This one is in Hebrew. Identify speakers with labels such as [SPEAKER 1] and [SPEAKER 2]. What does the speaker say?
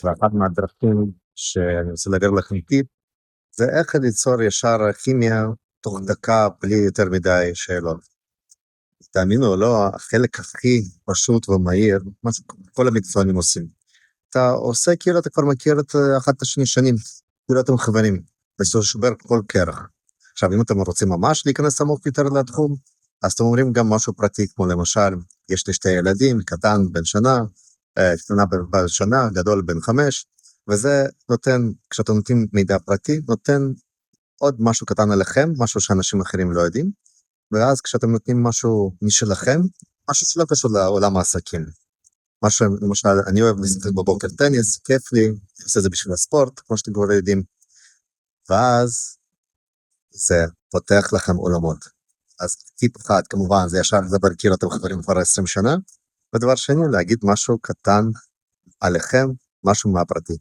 [SPEAKER 1] ואחת מהדרכים שאני רוצה להעביר לכם טיפ, זה איך ליצור ישר כימיה תוך דקה בלי יותר מדי שאלות. תאמינו או לא, החלק הכי פשוט ומהיר, מה שכל המקצוענים עושים. אתה עושה כאילו אתה כבר מכיר את אחת את השני שנים, כאילו אתם מכוונים, וזה שובר כל קרח. עכשיו, אם אתם רוצים ממש להיכנס עמוק יותר לתחום, אז אתם אומרים גם משהו פרטי, כמו למשל, יש לי 2 ילדים, קטן בן שנה, קטנה בן שנה, גדול בן 5, וזה נותן, כשאתם נותנים מידע פרטי, נותן עוד משהו קטן עליכם, משהו שאנשים אחרים לא יודעים, ואז כשאתם נותנים משהו משלכם, משהו שלא קשור לעולם העסקים. משהו, למשל, אני אוהב לשחק בבוקר טניס, כיף לי, אני עושה זה בשביל הספורט, כמו שאתם כבר יודעים, ואז זה פותח לכם עולמות. אז טיפ אחד, כמובן, זה ישר לדבר כאילו אתם חברים כבר 20 שנה, ודבר שני, להגיד משהו קטן עליכם, משהו מהפרטי.